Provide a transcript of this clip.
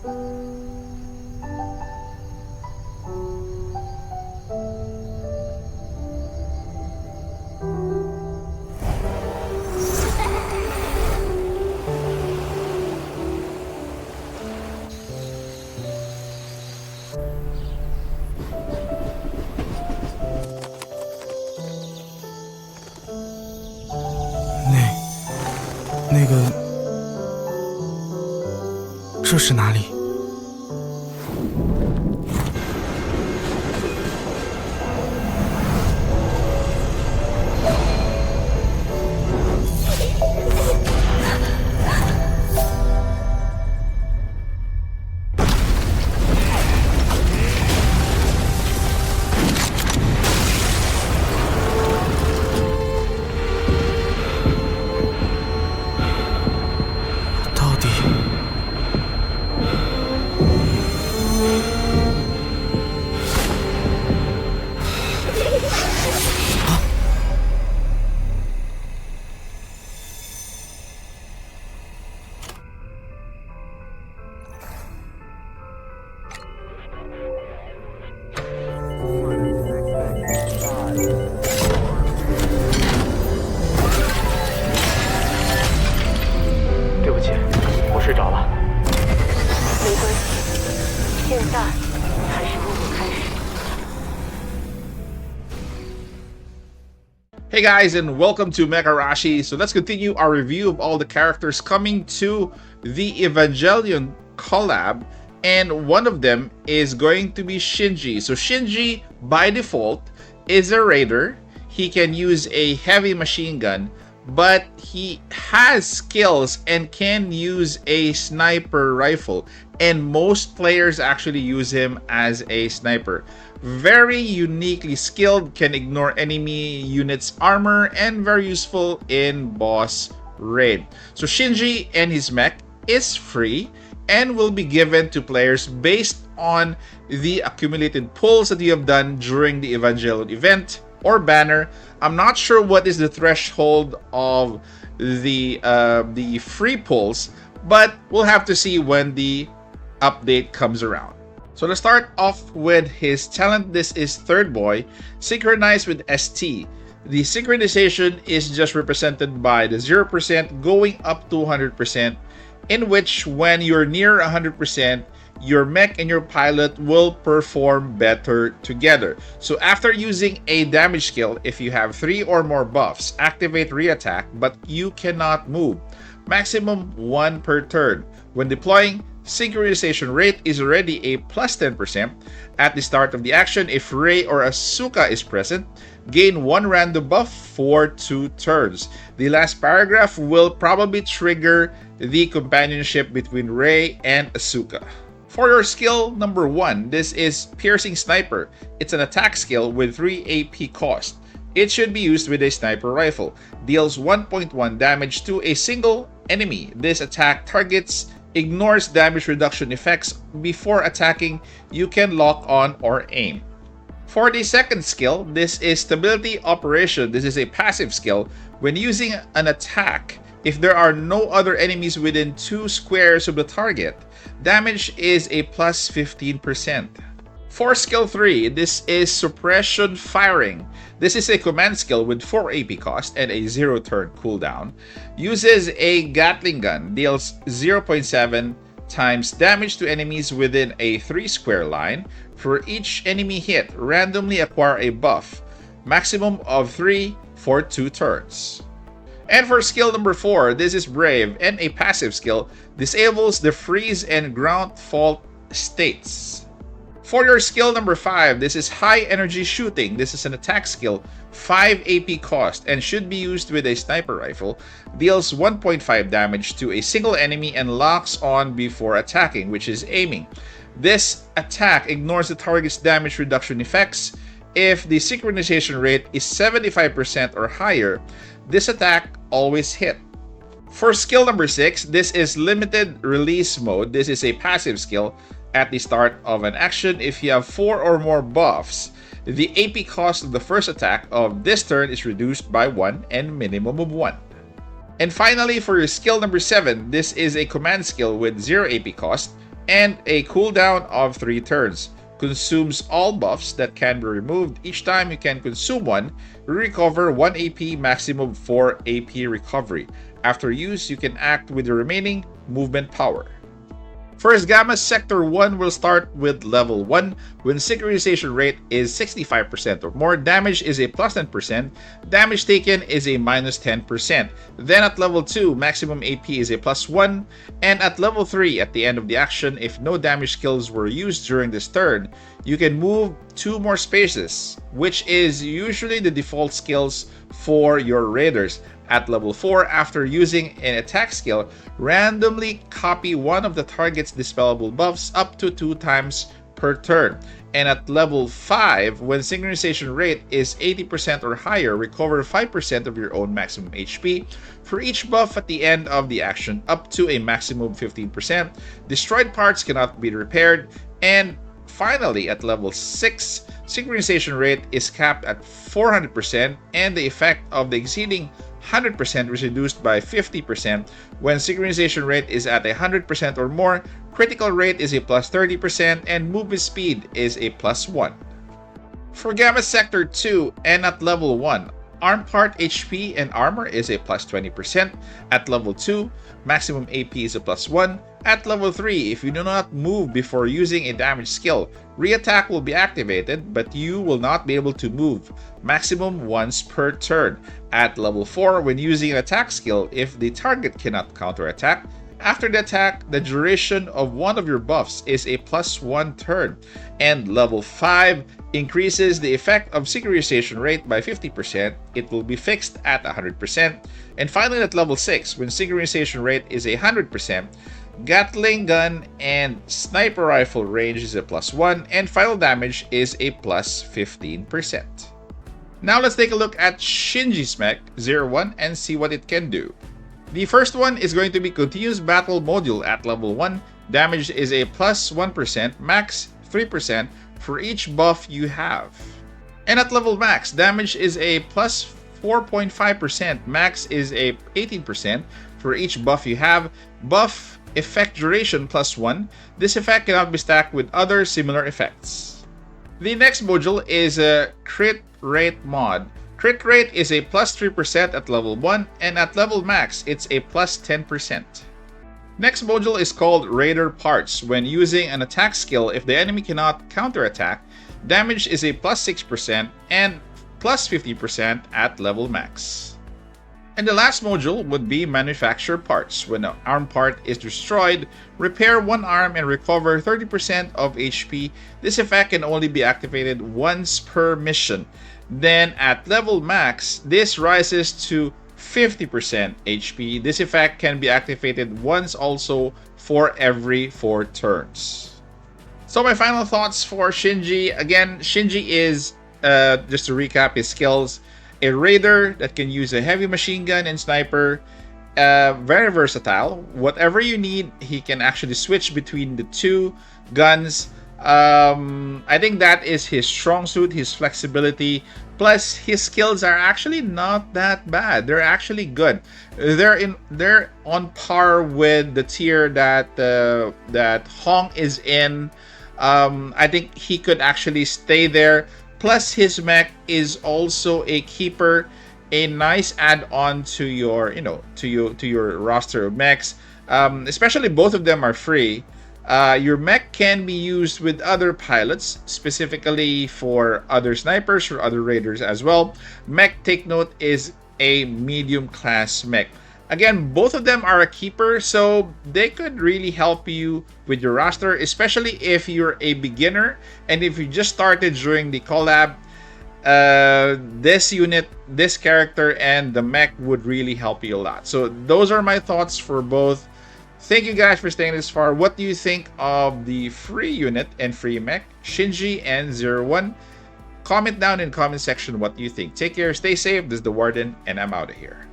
那个，这是哪里？Hey guys, and welcome to Mecharashi. So let's continue our review of all the characters coming to the Evangelion collab, and one of them is going to be Shinji. So Shinji, by default, is a raider. He can use a heavy machine gun, but he has skills and can use a sniper rifle, and most players actually use him as a sniper. Very uniquely skilled, can ignore enemy units' armor, and very useful in boss raid. So Shinji and his mech is free and will be given to players based on the accumulated pulls that you have done during the Evangelion event or banner. I'm not sure what is the threshold of the free pulls, but we'll have to see when the update comes around. So let's start off with his talent. This is Third Boy, synchronized with ST. The synchronization is just represented by the 0% going up to 100%, in which when you're near 100%, your mech and your pilot will perform better together. So after using a damage skill, if you have 3 or more buffs, activate re-attack, but you cannot move. Maximum 1 per turn. When deploying, synchronization rate is already a plus 10%. At the start of the action, if Rei or Asuka is present, gain 1 random buff for 2 turns. The last paragraph will probably trigger the companionship between Rei and Asuka. For your skill number 1, this is Piercing Sniper. It's an attack skill with 3 AP cost. It should be used with a sniper rifle. Deals 1.1 damage to a single enemy. This attack targets ignores damage reduction effects. Before attacking, you can lock on or aim. For the second skill, this is Stability Operation. This is a passive skill. When using an attack, if there are no other enemies within 2 squares of the target, damage is a plus 15%. For skill 3, this is Suppression Firing. This is a command skill with 4 AP cost and a 0 turn cooldown. Uses a Gatling gun, deals 0.7 times damage to enemies within a 3 square line. For each enemy hit, randomly acquire a buff. Maximum of 3 for 2 turns. And for skill number 4, this is Brave, and a passive skill, disables the freeze and ground fault states. For your skill number 5, this is High Energy Shooting. This is an attack skill, 5 AP cost, and should be used with a sniper rifle. Deals 1.5 damage to a single enemy and locks on before attacking, which is aiming. This attack ignores the target's damage reduction effects. If the synchronization rate is 75% or higher, this attack always hit. For skill number 6, this is Limited Release Mode. This is a passive skill. At the start of an action, if you have 4 or more buffs, the AP cost of the first attack of this turn is reduced by 1 and minimum of 1. And finally, for your skill number 7, this is a command skill with 0 AP cost. and a cooldown of 3 turns. Consumes all buffs that can be removed. Each time you can consume one, you recover 1 AP, maximum 4 AP recovery. After use, you can act with the remaining movement power. First Gamma, Sector 1 will start with level 1. When synchronization rate is 65% or more, damage is a plus 10%, damage taken is a minus 10%. Then at level 2, maximum AP is a plus 1, and at level 3, at the end of the action, if no damage skills were used during this turn, you can move 2 more spaces, which is usually the default skills for your raiders. At level 4, after using an attack skill, randomly copy one of the target's dispellable buffs up to 2 times per turn. And at level 5, when synchronization rate is 80% or higher, recover 5% of your own maximum HP for each buff at the end of the action, up to a maximum 15%. Destroyed parts cannot be repaired. And finally, at level 6, synchronization rate is capped at 400%, and the effect of the exceeding 100% is reduced by 50%. When synchronization rate is at 100% or more, critical rate is a plus 30%, and movement speed is a plus 1. For Gamma Sector 2 and at level 1, arm part HP and armor is a plus 20%. At level 2, maximum AP is a plus 1. At level 3, if you do not move before using a damage skill, re-attack will be activated, but you will not be able to move, maximum once per turn. At level 4, when using an attack skill, if the target cannot counterattack, after the attack, the duration of one of your buffs is a plus 1 turn. And level 5 increases the effect of synchronization rate by 50%. It will be fixed at 100%. And finally, at level 6, when synchronization rate is 100%, Gatling gun and sniper rifle range is a plus 1, and final damage is a plus 15%. Now let's take a look at Shinji's Mech 01 and see what it can do. The first one is going to be Continuous Battle Module at level 1. Damage is a plus 1%, max 3% for each buff you have. And at level max, damage is a plus 4.5%, max is a 18% for each buff you have. Buff effect duration plus 1. This effect cannot be stacked with other similar effects. The next module is a Crit Rate mod. Crit rate is a plus 3% at level 1, and at level max, it's a plus 10%. Next module is called Raider Parts. When using an attack skill, if the enemy cannot counterattack, damage is a plus 6% and plus 50% at level max. And the last module would be Manufacture Parts. When an arm part is destroyed, repair one arm and recover 30% of HP. This effect can only be activated once per mission. Then at level max, this rises to 50% HP. This effect can be activated once also for every 4 turns. So my final thoughts for Shinji. Again, Shinji is, just to recap his skills, a raider that can use a heavy machine gun and sniper. Very versatile. Whatever you need, he can actually switch between the 2 guns. I think that is his strong suit, his flexibility. Plus, his skills are actually not that bad. They're actually good. They're on par with the tier that Hong is in. I think he could actually stay there. Plus, his mech is also a keeper, a nice add-on to your, to your roster of mechs. Especially both of them are free. Your mech can be used with other pilots, specifically for other snipers or other raiders as well. Mech, take note, is a medium class mech. Again, both of them are a keeper, so they could really help you with your roster, especially if you're a beginner and if you just started during the collab. This unit, this character, and the mech would really help you a lot. So those are my thoughts for both. Thank you guys for staying this far. What do you think of the free unit and free mech, Shinji and 01? Comment down in the comment section what you think. Take care, stay safe. This is the Warden, and I'm out of here.